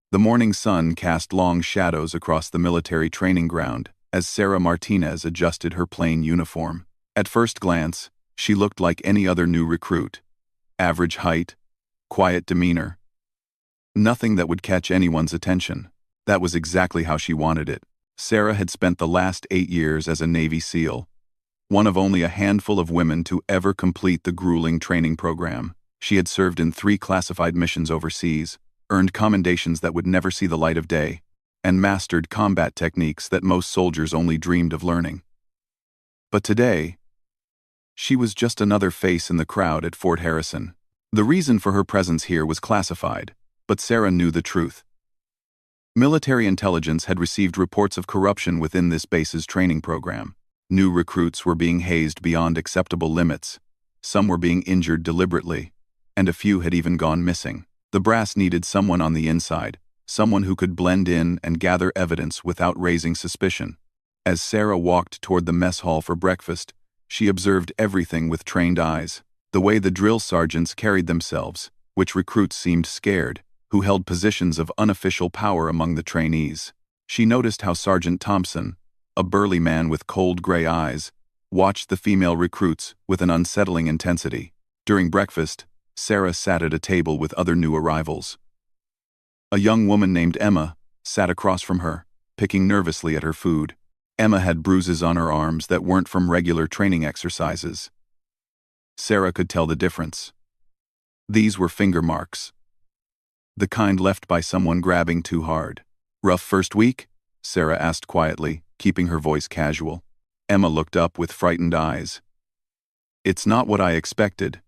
The morning sun cast long shadows across the military training ground as Sarah Martinez adjusted her plain uniform. At first glance, she looked like any other new recruit. Average height, quiet demeanor. Nothing that would catch anyone's attention. That was exactly how she wanted it. Sarah had spent the last 8 years as a Navy SEAL, one of only a handful of women to ever complete the grueling training program. She had served in 3 classified missions overseas, earned commendations that would never see the light of day, and mastered combat techniques that most soldiers only dreamed of learning. But today, she was just another face in the crowd at Fort Harrison. The reason for her presence here was classified, but Sarah knew the truth. Military intelligence had received reports of corruption within this base's training program. New recruits were being hazed beyond acceptable limits, some were being injured deliberately, and a few had even gone missing. The brass needed someone on the inside, someone who could blend in and gather evidence without raising suspicion. As Sarah walked toward the mess hall for breakfast, she observed everything with trained eyes. The way the drill sergeants carried themselves, which recruits seemed scared, who held positions of unofficial power among the trainees. She noticed how Sergeant Thompson, a burly man with cold gray eyes, watched the female recruits with an unsettling intensity. During breakfast, Sarah sat at a table with other new arrivals. A young woman named Emma sat across from her, picking nervously at her food. Emma had bruises on her arms that weren't from regular training exercises. Sarah could tell the difference. These were finger marks, the kind left by someone grabbing too hard. "Rough first week?" Sarah asked quietly, keeping her voice casual. Emma looked up with frightened eyes. "It's not what I expected.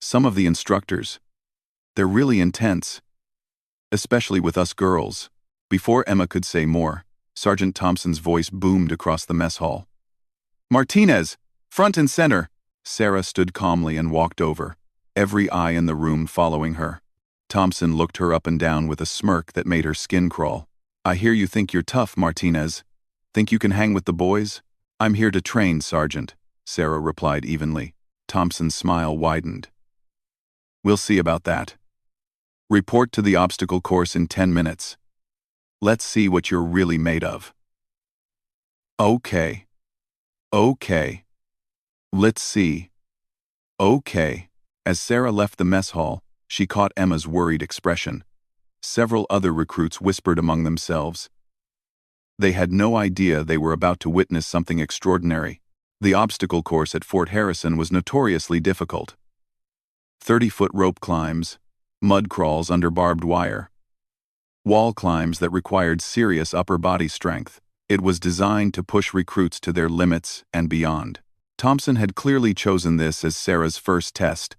Some of the instructors, they're really intense, especially with us girls." Before Emma could say more, Sergeant Thompson's voice boomed across the mess hall. "Martinez, front and center!" Sarah stood calmly and walked over, every eye in the room following her. Thompson looked her up and down with a smirk that made her skin crawl. "I hear you think you're tough, Martinez. Think you can hang with the boys?" "I'm here to train, Sergeant," Sarah replied evenly. Thompson's smile widened. "We'll see about that. Report to the obstacle course in 10 minutes. Let's see what you're really made of." "Okay. Okay. Let's see. Okay." As Sarah left the mess hall, she caught Emma's worried expression. Several other recruits whispered among themselves. They had no idea they were about to witness something extraordinary. The obstacle course at Fort Harrison was notoriously difficult. 30-foot rope climbs, mud crawls under barbed wire, wall climbs that required serious upper body strength. It was designed to push recruits to their limits and beyond. Thompson had clearly chosen this as Sarah's first test,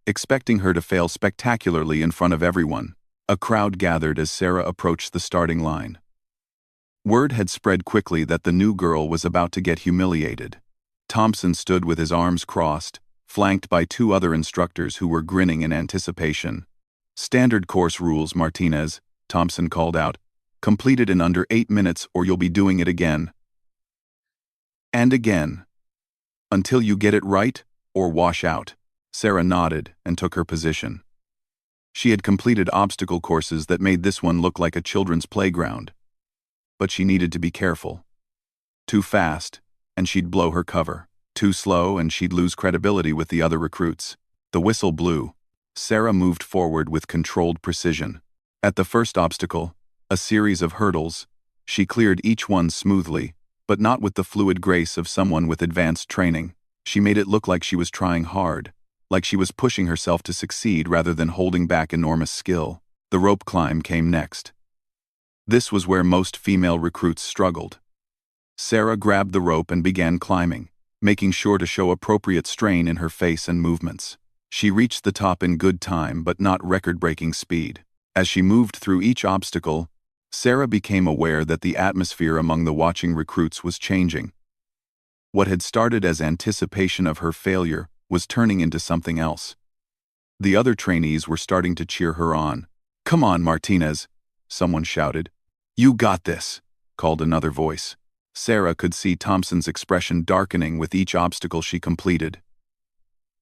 expecting her to fail spectacularly in front of everyone. A crowd gathered as Sarah approached the starting line. Word had spread quickly that the new girl was about to get humiliated. Thompson stood with his arms crossed, flanked by 2 other instructors who were grinning in anticipation. "Standard course rules, Martinez," Thompson called out. "Complete it in under 8 minutes or you'll be doing it again. And again. Until you get it right, or wash out." Sarah nodded and took her position. She had completed obstacle courses that made this one look like a children's playground. But she needed to be careful. Too fast, and she'd blow her cover. Too slow, and she'd lose credibility with the other recruits. The whistle blew. Sarah moved forward with controlled precision. At the first obstacle, a series of hurdles, she cleared each one smoothly, but not with the fluid grace of someone with advanced training. She made it look like she was trying hard, like she was pushing herself to succeed rather than holding back enormous skill. The rope climb came next. This was where most female recruits struggled. Sarah grabbed the rope and began climbing, making sure to show appropriate strain in her face and movements. She reached the top in good time but not record-breaking speed. As she moved through each obstacle, Sarah became aware that the atmosphere among the watching recruits was changing. What had started as anticipation of her failure was turning into something else. The other trainees were starting to cheer her on. "Come on, Martinez," someone shouted. "You got this," called another voice. Sarah could see Thompson's expression darkening with each obstacle she completed.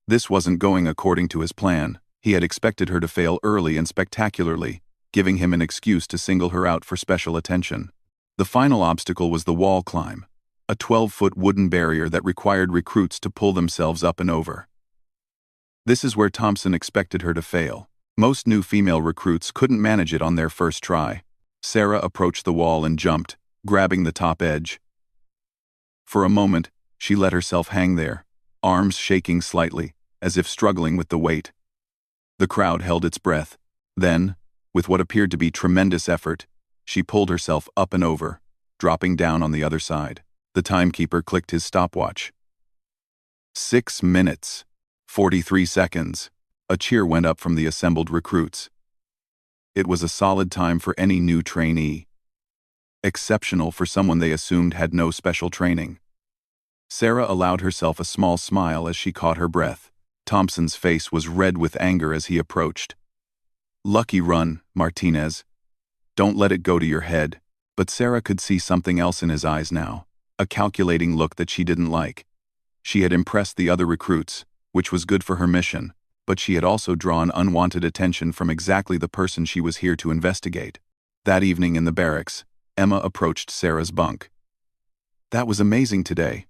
This wasn't going according to his plan. He had expected her to fail early and spectacularly, giving him an excuse to single her out for special attention. The final obstacle was the wall climb, a 12-foot wooden barrier that required recruits to pull themselves up and over. This is where Thompson expected her to fail. Most new female recruits couldn't manage it on their first try. Sarah approached the wall and jumped, grabbing the top edge. For a moment, she let herself hang there, arms shaking slightly, as if struggling with the weight. The crowd held its breath. Then, with what appeared to be tremendous effort, she pulled herself up and over, dropping down on the other side. The timekeeper clicked his stopwatch. 6 minutes, 43 seconds. A cheer went up from the assembled recruits. It was a solid time for any new trainee. Exceptional for someone they assumed had no special training. Sarah allowed herself a small smile as she caught her breath. Thompson's face was red with anger as he approached. "Lucky run, Martinez. Don't let it go to your head." But Sarah could see something else in his eyes now, a calculating look that she didn't like. She had impressed the other recruits, which was good for her mission, but she had also drawn unwanted attention from exactly the person she was here to investigate. That evening in the barracks, Emma approached Sarah's bunk. "That was amazing today.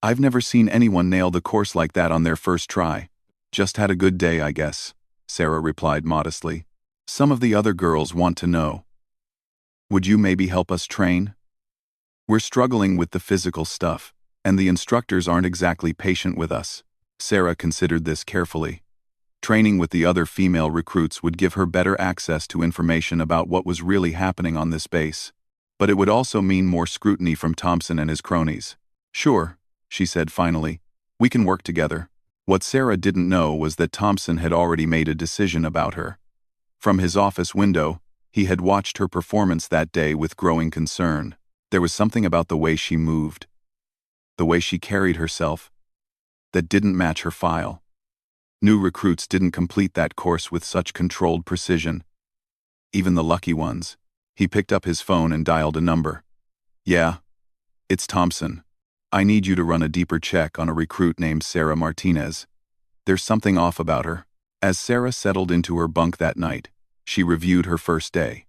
I've never seen anyone nail the course like that on their first try. Just had a good day, I guess," Sarah replied modestly. "Some of the other girls want to know. Would you maybe help us train? We're struggling with the physical stuff, and the instructors aren't exactly patient with us." Sarah considered this carefully. Training with the other female recruits would give her better access to information about what was really happening on this base. But it would also mean more scrutiny from Thompson and his cronies. "Sure," she said finally. "We can work together." What Sarah didn't know was that Thompson had already made a decision about her. From his office window, he had watched her performance that day with growing concern. There was something about the way she moved, the way she carried herself, that didn't match her file. New recruits didn't complete that course with such controlled precision. Even the lucky ones. He picked up his phone and dialed a number. "Yeah, it's Thompson. I need you to run a deeper check on a recruit named Sarah Martinez. There's something off about her." As Sarah settled into her bunk that night, she reviewed her first day.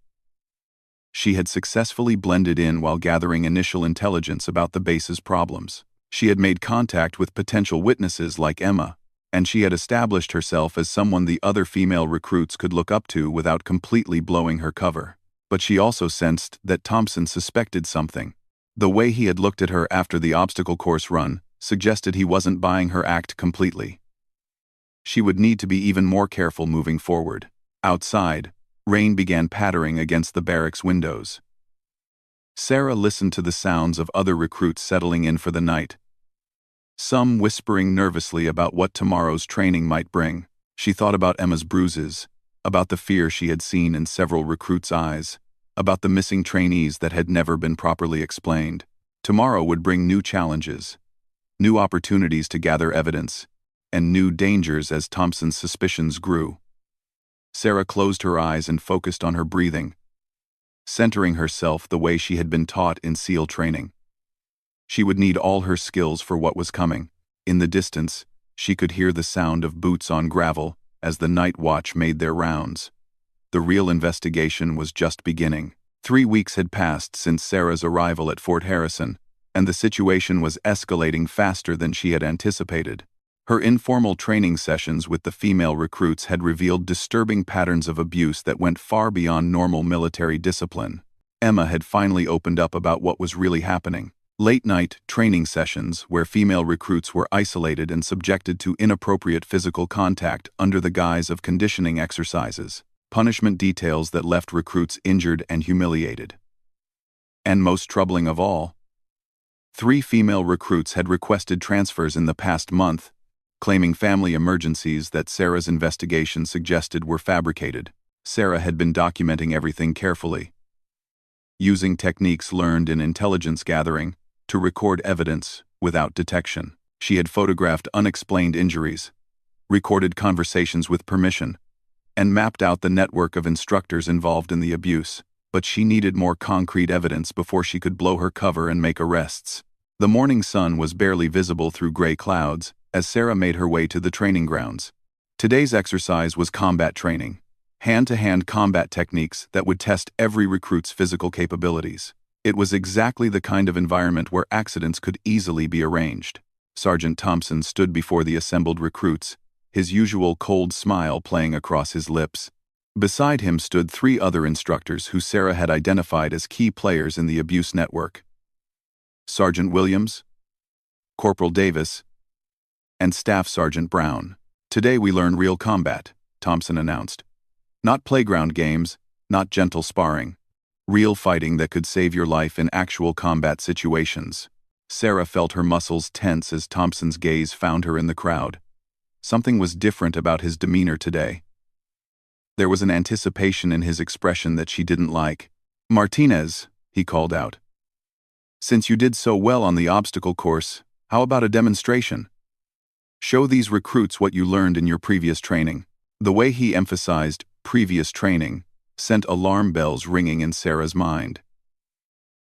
She had successfully blended in while gathering initial intelligence about the base's problems. She had made contact with potential witnesses like Emma, and she had established herself as someone the other female recruits could look up to without completely blowing her cover. But she also sensed that Thompson suspected something. The way he had looked at her after the obstacle course run suggested he wasn't buying her act completely. She would need to be even more careful moving forward. Outside, rain began pattering against the barracks windows. Sarah listened to the sounds of other recruits settling in for the night, some whispering nervously about what tomorrow's training might bring. She thought about Emma's bruises, about the fear she had seen in several recruits' eyes, about the missing trainees that had never been properly explained. Tomorrow would bring new challenges, new opportunities to gather evidence, and new dangers as Thompson's suspicions grew. Sarah closed her eyes and focused on her breathing, centering herself the way she had been taught in SEAL training. She would need all her skills for what was coming. In the distance, she could hear the sound of boots on gravel as the night watch made their rounds. The real investigation was just beginning. 3 weeks had passed since Sarah's arrival at Fort Harrison, and the situation was escalating faster than she had anticipated. Her informal training sessions with the female recruits had revealed disturbing patterns of abuse that went far beyond normal military discipline. Emma had finally opened up about what was really happening. Late-night training sessions where female recruits were isolated and subjected to inappropriate physical contact under the guise of conditioning exercises. Punishment details that left recruits injured and humiliated. And most troubling of all, 3 female recruits had requested transfers in the past month, claiming family emergencies that Sarah's investigation suggested were fabricated. Sarah had been documenting everything carefully, using techniques learned in intelligence gathering to record evidence without detection. She had photographed unexplained injuries, recorded conversations with permission, and mapped out the network of instructors involved in the abuse. But she needed more concrete evidence before she could blow her cover and make arrests. The morning sun was barely visible through gray clouds as Sarah made her way to the training grounds. Today's exercise was combat training, hand-to-hand combat techniques that would test every recruit's physical capabilities. It was exactly the kind of environment where accidents could easily be arranged. Sergeant Thompson stood before the assembled recruits, his usual cold smile playing across his lips. Beside him stood 3 other instructors who Sarah had identified as key players in the abuse network: Sergeant Williams, Corporal Davis, and Staff Sergeant Brown. "Today we learn real combat," Thompson announced. "Not playground games, not gentle sparring. Real fighting that could save your life in actual combat situations." Sarah felt her muscles tense as Thompson's gaze found her in the crowd. Something was different about his demeanor today. There was an anticipation in his expression that she didn't like. "Martinez," he called out. "Since you did so well on the obstacle course, how about a demonstration? Show these recruits what you learned in your previous training." The way he emphasized previous training sent alarm bells ringing in Sarah's mind.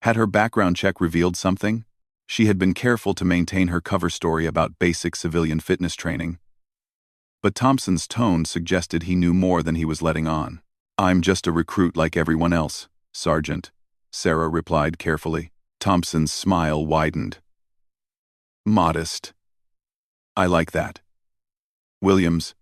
Had her background check revealed something? She had been careful to maintain her cover story about basic civilian fitness training. But Thompson's tone suggested he knew more than he was letting on. "I'm just a recruit like everyone else, Sergeant," Sarah replied carefully. Thompson's smile widened. "Modest. I like that. Williams,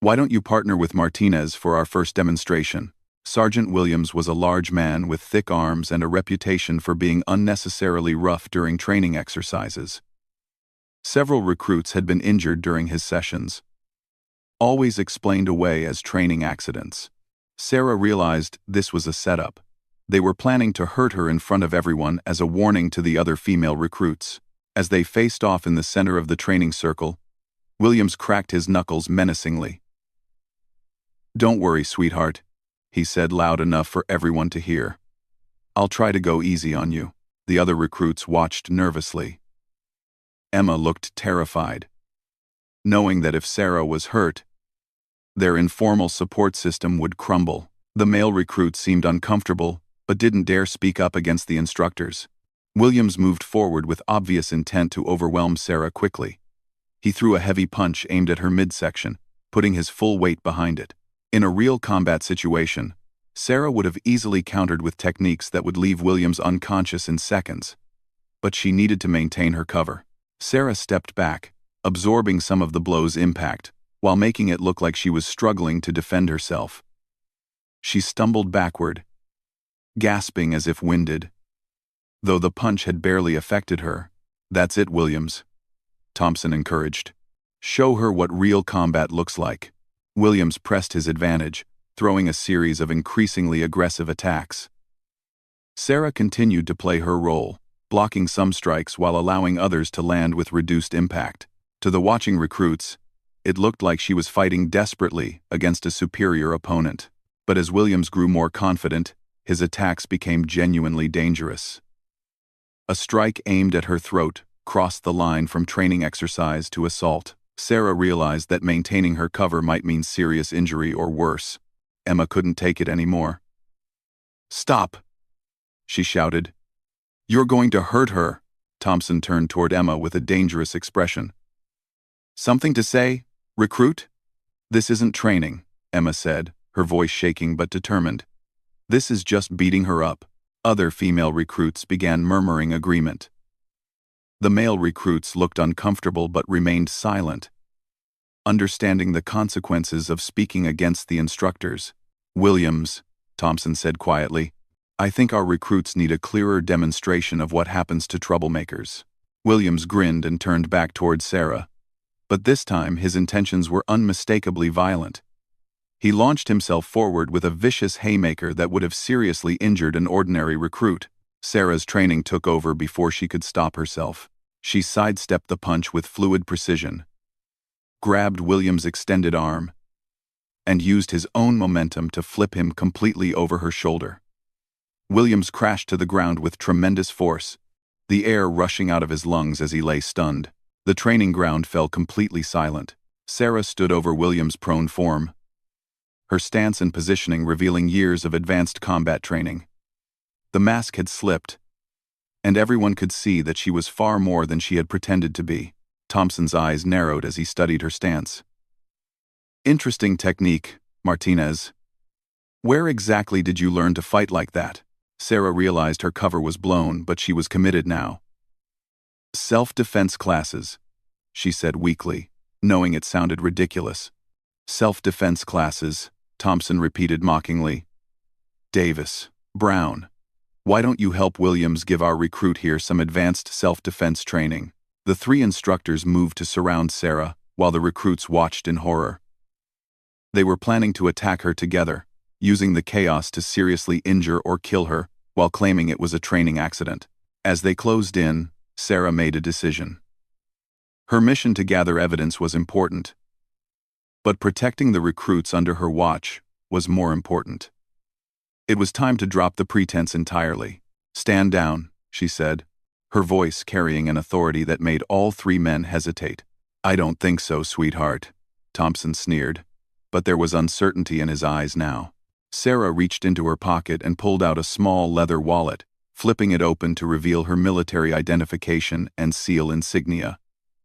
why don't you partner with Martinez for our first demonstration?" Sergeant Williams was a large man with thick arms and a reputation for being unnecessarily rough during training exercises. Several recruits had been injured during his sessions, always explained away as training accidents. Sarah realized this was a setup. They were planning to hurt her in front of everyone as a warning to the other female recruits. As they faced off in the center of the training circle, Williams cracked his knuckles menacingly. "Don't worry, sweetheart," he said loud enough for everyone to hear. "I'll try to go easy on you." The other recruits watched nervously. Emma looked terrified, knowing that if Sarah was hurt, their informal support system would crumble. The male recruits seemed uncomfortable, but didn't dare speak up against the instructors. Williams moved forward with obvious intent to overwhelm Sarah quickly. He threw a heavy punch aimed at her midsection, putting his full weight behind it. In a real combat situation, Sarah would have easily countered with techniques that would leave Williams unconscious in seconds. But she needed to maintain her cover. Sarah stepped back, absorbing some of the blow's impact, while making it look like she was struggling to defend herself. She stumbled backward, gasping as if winded. Though the punch had barely affected her. "That's it, Williams," Thompson encouraged. "Show her what real combat looks like." Williams pressed his advantage, throwing a series of increasingly aggressive attacks. Sarah continued to play her role, blocking some strikes while allowing others to land with reduced impact. To the watching recruits, it looked like she was fighting desperately against a superior opponent. But as Williams grew more confident, his attacks became genuinely dangerous. A strike aimed at her throat crossed the line from training exercise to assault. Sarah realized that maintaining her cover might mean serious injury or worse. Emma couldn't take it anymore. "Stop!" she shouted. "You're going to hurt her." Thompson turned toward Emma with a dangerous expression. "Something to say, recruit?" "This isn't training," Emma said, her voice shaking but determined. "This is just beating her up." Other female recruits began murmuring agreement. The male recruits looked uncomfortable but remained silent, understanding the consequences of speaking against the instructors. "Williams," Thompson said quietly, "I think our recruits need a clearer demonstration of what happens to troublemakers." Williams grinned and turned back toward Sarah, but this time his intentions were unmistakably violent. He launched himself forward with a vicious haymaker that would have seriously injured an ordinary recruit. Sarah's training took over before she could stop herself. She sidestepped the punch with fluid precision, grabbed Williams' extended arm, and used his own momentum to flip him completely over her shoulder. Williams crashed to the ground with tremendous force, the air rushing out of his lungs as he lay stunned. The training ground fell completely silent. Sarah stood over Williams' prone form, her stance and positioning revealing years of advanced combat training. The mask had slipped, and everyone could see that she was far more than she had pretended to be. Thompson's eyes narrowed as he studied her stance. "Interesting technique," Martinez. Where exactly did you learn to fight like that? Sarah realized her cover was blown, but she was committed now. Self-defense classes, she said weakly, knowing it sounded ridiculous. Self-defense classes, Thompson repeated mockingly. Davis, Brown, why don't you help Williams give our recruit here some advanced self-defense training? The three instructors moved to surround Sarah, while the recruits watched in horror. They were planning to attack her together, using the chaos to seriously injure or kill her, while claiming it was a training accident. As they closed in, Sarah made a decision. Her mission to gather evidence was important, but protecting the recruits under her watch was more important. It was time to drop the pretense entirely. Stand down, she said, her voice carrying an authority that made all three men hesitate. I don't think so, sweetheart, Thompson sneered, but there was uncertainty in his eyes now. Sarah reached into her pocket and pulled out a small leather wallet, flipping it open to reveal her military identification and SEAL insignia.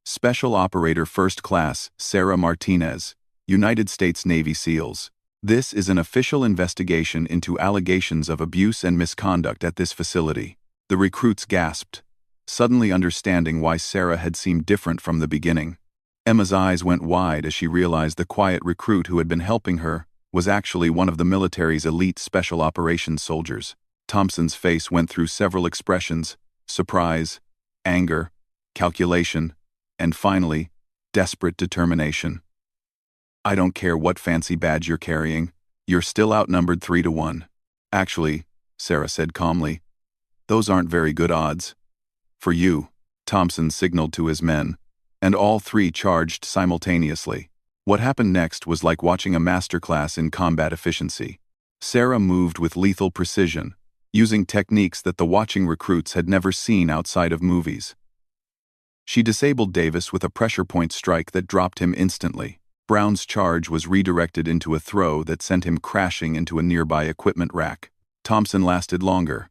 Special Operator First Class Sarah Martinez, United States Navy SEALs. This is an official investigation into allegations of abuse and misconduct at this facility. The recruits gasped, suddenly understanding why Sarah had seemed different from the beginning. Emma's eyes went wide as she realized the quiet recruit who had been helping her was actually one of the military's elite special operations soldiers. Thompson's face went through several expressions: surprise, anger, calculation, and finally, desperate determination. I don't care what fancy badge you're carrying, you're still outnumbered 3-1. Actually, Sarah said calmly, those aren't very good odds. For you, Thompson signaled to his men, and all three charged simultaneously. What happened next was like watching a masterclass in combat efficiency. Sarah moved with lethal precision, using techniques that the watching recruits had never seen outside of movies. She disabled Davis with a pressure point strike that dropped him instantly. Brown's charge was redirected into a throw that sent him crashing into a nearby equipment rack. Thompson lasted longer,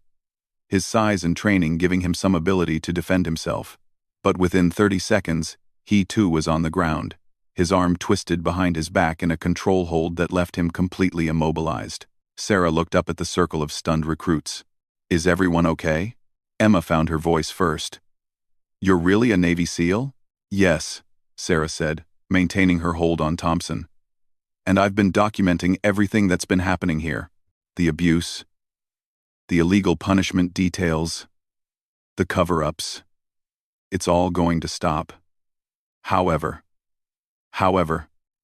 his size and training giving him some ability to defend himself. But within 30 seconds, he too was on the ground, his arm twisted behind his back in a control hold that left him completely immobilized. Sarah looked up at the circle of stunned recruits. Is everyone okay? Emma found her voice first. You're really a Navy SEAL? Yes, Sarah said, maintaining her hold on Thompson. And I've been documenting everything that's been happening here. The abuse, the illegal punishment details, the cover-ups. It's all going to stop. However,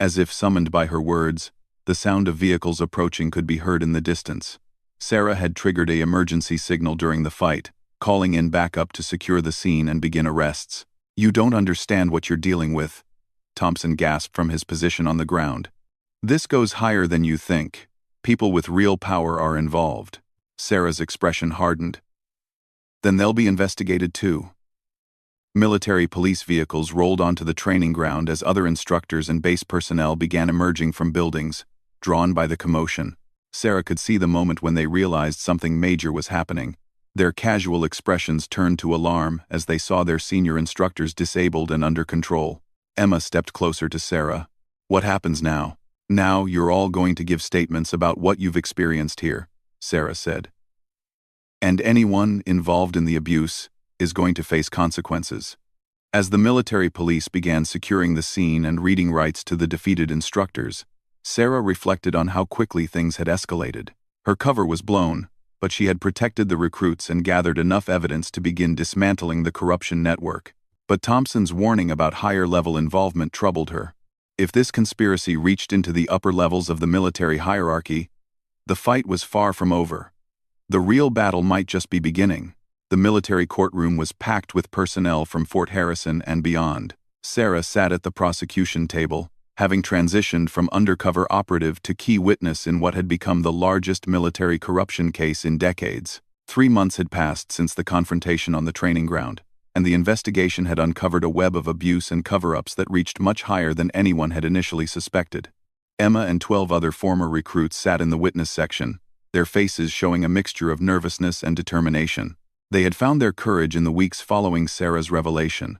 as if summoned by her words, the sound of vehicles approaching could be heard in the distance. Sarah had triggered an emergency signal during the fight, calling in backup to secure the scene and begin arrests. You don't understand what you're dealing with, Thompson gasped from his position on the ground. This goes higher than you think. People with real power are involved. Sarah's expression hardened. Then they'll be investigated too. Military police vehicles rolled onto the training ground as other instructors and base personnel began emerging from buildings, drawn by the commotion. Sarah could see the moment when they realized something major was happening. Their casual expressions turned to alarm as they saw their senior instructors disabled and under control. Emma stepped closer to Sarah. What happens now? Now you're all going to give statements about what you've experienced here, Sarah said. And anyone involved in the abuse is going to face consequences. As the military police began securing the scene and reading rights to the defeated instructors, Sarah reflected on how quickly things had escalated. Her cover was blown, but she had protected the recruits and gathered enough evidence to begin dismantling the corruption network. But Thompson's warning about higher-level involvement troubled her. If this conspiracy reached into the upper levels of the military hierarchy, the fight was far from over. The real battle might just be beginning. The military courtroom was packed with personnel from Fort Harrison and beyond. Sarah sat at the prosecution table, having transitioned from undercover operative to key witness in what had become the largest military corruption case in decades. 3 months had passed since the confrontation on the training ground, and the investigation had uncovered a web of abuse and cover-ups that reached much higher than anyone had initially suspected. Emma and 12 other former recruits sat in the witness section, their faces showing a mixture of nervousness and determination. They had found their courage in the weeks following Sarah's revelation.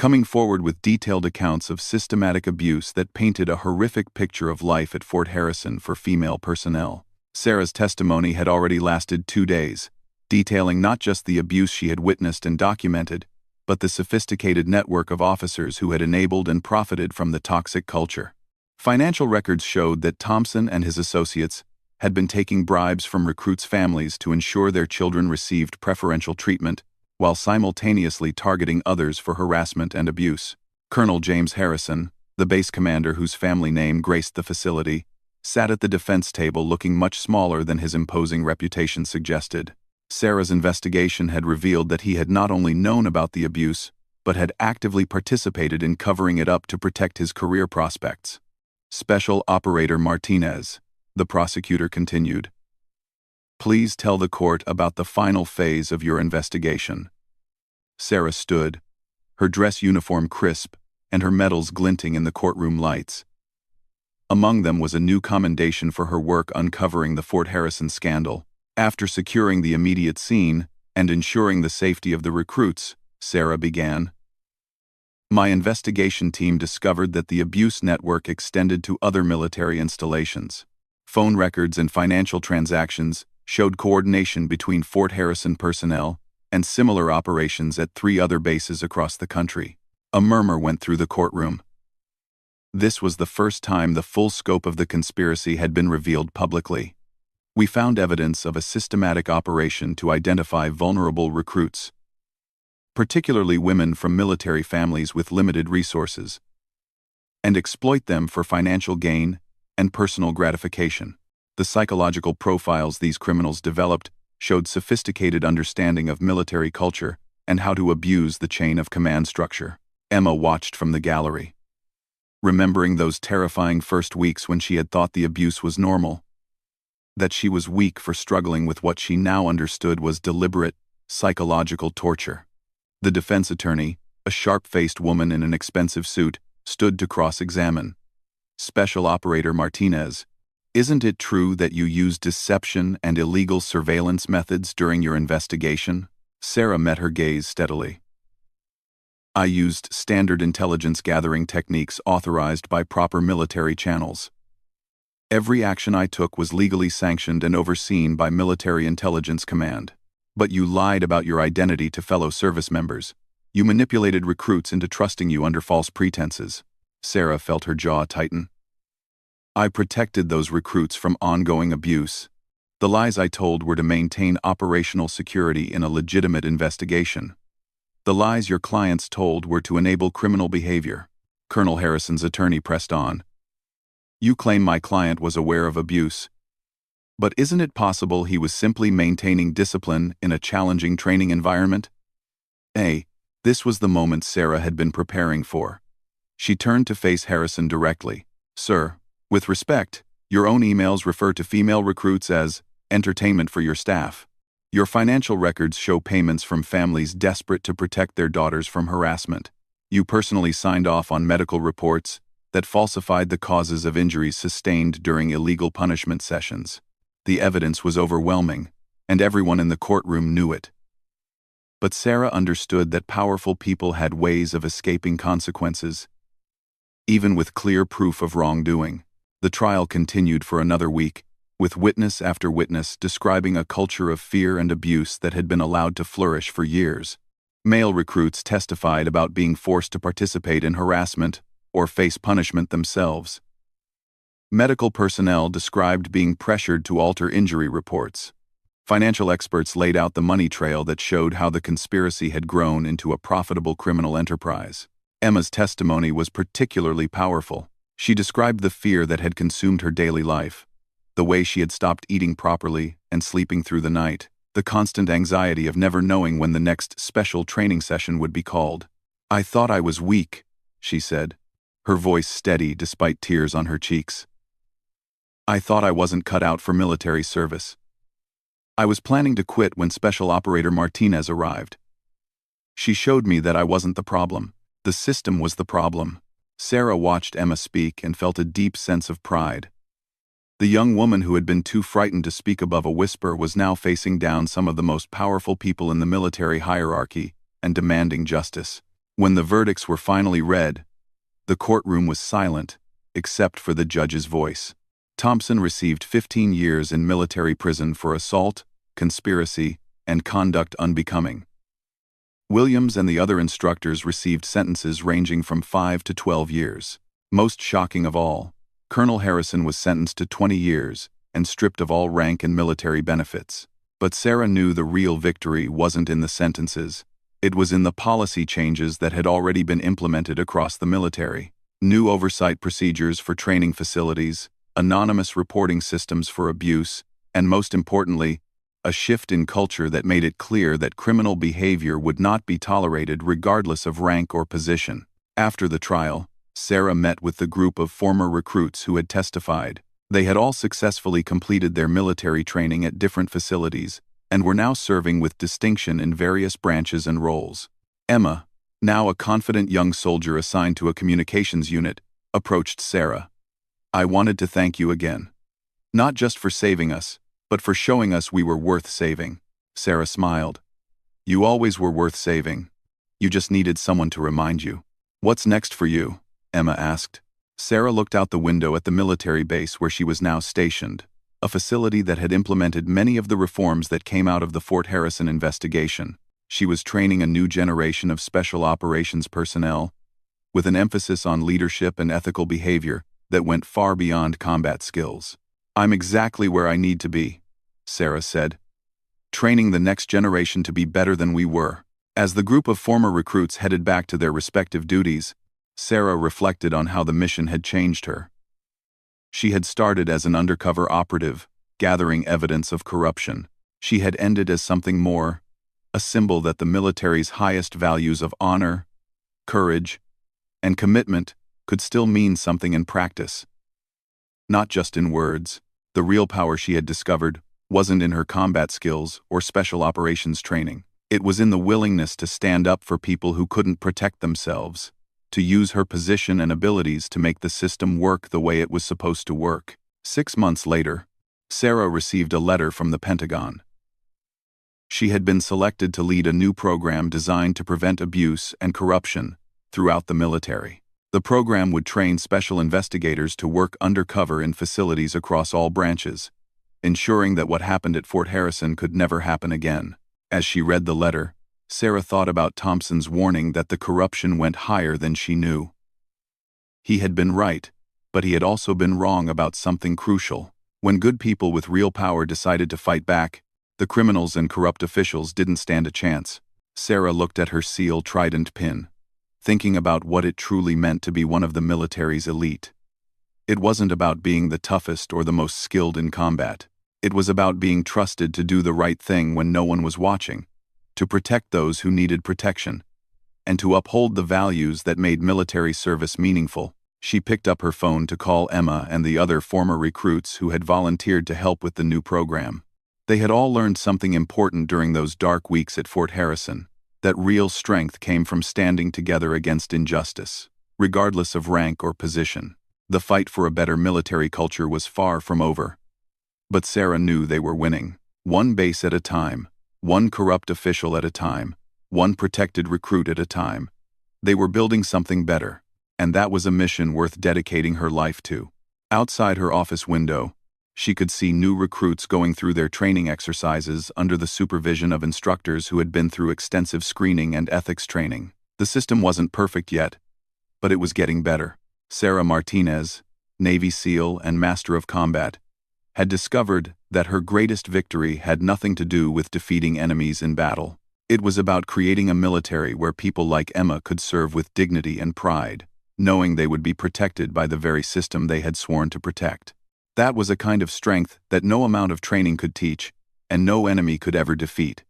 coming forward with detailed accounts of systematic abuse that painted a horrific picture of life at Fort Harrison for female personnel. Sarah's testimony had already lasted 2 days, detailing not just the abuse she had witnessed and documented, but the sophisticated network of officers who had enabled and profited from the toxic culture. Financial records showed that Thompson and his associates had been taking bribes from recruits' families to ensure their children received preferential treatment, while simultaneously targeting others for harassment and abuse. Colonel James Harrison, the base commander whose family name graced the facility, sat at the defense table looking much smaller than his imposing reputation suggested. Sarah's investigation had revealed that he had not only known about the abuse, but had actively participated in covering it up to protect his career prospects. Special Operator Martinez, the prosecutor continued. Please tell the court about the final phase of your investigation. Sarah stood, her dress uniform crisp and her medals glinting in the courtroom lights. Among them was a new commendation for her work uncovering the Fort Harrison scandal. After securing the immediate scene and ensuring the safety of the recruits, Sarah began. My investigation team discovered that the abuse network extended to other military installations. Phone records and financial transactions showed coordination between Fort Harrison personnel and similar operations at 3 other bases across the country. A murmur went through the courtroom. This was the first time the full scope of the conspiracy had been revealed publicly. We found evidence of a systematic operation to identify vulnerable recruits, particularly women from military families with limited resources, and exploit them for financial gain and personal gratification. The psychological profiles these criminals developed showed sophisticated understanding of military culture and how to abuse the chain of command structure. Emma watched from the gallery, remembering those terrifying first weeks when she had thought the abuse was normal, that she was weak for struggling with what she now understood was deliberate, psychological torture. The defense attorney, a sharp-faced woman in an expensive suit, stood to cross-examine. Special Operator Martinez, isn't it true that you used deception and illegal surveillance methods during your investigation? Sarah met her gaze steadily. I used standard intelligence gathering techniques authorized by proper military channels. Every action I took was legally sanctioned and overseen by Military Intelligence Command. But you lied about your identity to fellow service members. You manipulated recruits into trusting you under false pretenses. Sarah felt her jaw tighten. I protected those recruits from ongoing abuse. The lies I told were to maintain operational security in a legitimate investigation. The lies your clients told were to enable criminal behavior. Colonel Harrison's attorney pressed on. You claim my client was aware of abuse. But isn't it possible he was simply maintaining discipline in a challenging training environment? This was the moment Sarah had been preparing for. She turned to face Harrison directly. Sir, with respect, your own emails refer to female recruits as entertainment for your staff. Your financial records show payments from families desperate to protect their daughters from harassment. You personally signed off on medical reports that falsified the causes of injuries sustained during illegal punishment sessions. The evidence was overwhelming, and everyone in the courtroom knew it. But Sarah understood that powerful people had ways of escaping consequences, even with clear proof of wrongdoing. The trial continued for another week, with witness after witness describing a culture of fear and abuse that had been allowed to flourish for years. Male recruits testified about being forced to participate in harassment or face punishment themselves. Medical personnel described being pressured to alter injury reports. Financial experts laid out the money trail that showed how the conspiracy had grown into a profitable criminal enterprise. Emma's testimony was particularly powerful. She described the fear that had consumed her daily life, the way she had stopped eating properly and sleeping through the night, the constant anxiety of never knowing when the next special training session would be called. I thought I was weak, she said, her voice steady despite tears on her cheeks. I thought I wasn't cut out for military service. I was planning to quit when Special Operator Martinez arrived. She showed me that I wasn't the problem. The system was the problem. Sarah watched Emma speak and felt a deep sense of pride. The young woman who had been too frightened to speak above a whisper was now facing down some of the most powerful people in the military hierarchy and demanding justice. When the verdicts were finally read, the courtroom was silent, except for the judge's voice. Thompson received 15 years in military prison for assault, conspiracy, and conduct unbecoming. Williams and the other instructors received sentences ranging from 5 to 12 years. Most shocking of all, Colonel Harrison was sentenced to 20 years and stripped of all rank and military benefits. But Sarah knew the real victory wasn't in the sentences. It was in the policy changes that had already been implemented across the military. New oversight procedures for training facilities, anonymous reporting systems for abuse, and most importantly, a shift in culture that made it clear that criminal behavior would not be tolerated regardless of rank or position. After the trial, Sarah met with the group of former recruits who had testified. They had all successfully completed their military training at different facilities and were now serving with distinction in various branches and roles. Emma, now a confident young soldier assigned to a communications unit, approached Sarah. "I wanted to thank you again. Not just for saving us, but for showing us we were worth saving." Sarah smiled. "You always were worth saving. You just needed someone to remind you." "What's next for you?" Emma asked. Sarah looked out the window at the military base where she was now stationed, a facility that had implemented many of the reforms that came out of the Fort Harrison investigation. She was training a new generation of special operations personnel, with an emphasis on leadership and ethical behavior that went far beyond combat skills. "I'm exactly where I need to be," Sarah said, "training the next generation to be better than we were." As the group of former recruits headed back to their respective duties, Sarah reflected on how the mission had changed her. She had started as an undercover operative, gathering evidence of corruption. She had ended as something more, a symbol that the military's highest values of honor, courage, and commitment could still mean something in practice. Not just in words. The real power she had discovered wasn't in her combat skills or special operations training. It was in the willingness to stand up for people who couldn't protect themselves, to use her position and abilities to make the system work the way it was supposed to work. 6 months later, Sarah received a letter from the Pentagon. She had been selected to lead a new program designed to prevent abuse and corruption throughout the military. The program would train special investigators to work undercover in facilities across all branches, ensuring that what happened at Fort Harrison could never happen again. As she read the letter, Sarah thought about Thompson's warning that the corruption went higher than she knew. He had been right, but he had also been wrong about something crucial. When good people with real power decided to fight back, the criminals and corrupt officials didn't stand a chance. Sarah looked at her seal trident pin, thinking about what it truly meant to be one of the military's elite. It wasn't about being the toughest or the most skilled in combat. It was about being trusted to do the right thing when no one was watching, to protect those who needed protection, and to uphold the values that made military service meaningful. She picked up her phone to call Emma and the other former recruits who had volunteered to help with the new program. They had all learned something important during those dark weeks at Fort Harrison, that real strength came from standing together against injustice, regardless of rank or position. The fight for a better military culture was far from over. But Sarah knew they were winning, one base at a time, one corrupt official at a time, one protected recruit at a time. They were building something better, and that was a mission worth dedicating her life to. Outside her office window, she could see new recruits going through their training exercises under the supervision of instructors who had been through extensive screening and ethics training. The system wasn't perfect yet, but it was getting better. Sarah Martinez, Navy SEAL and Master of Combat, had discovered that her greatest victory had nothing to do with defeating enemies in battle. It was about creating a military where people like Emma could serve with dignity and pride, knowing they would be protected by the very system they had sworn to protect. That was a kind of strength that no amount of training could teach, and no enemy could ever defeat.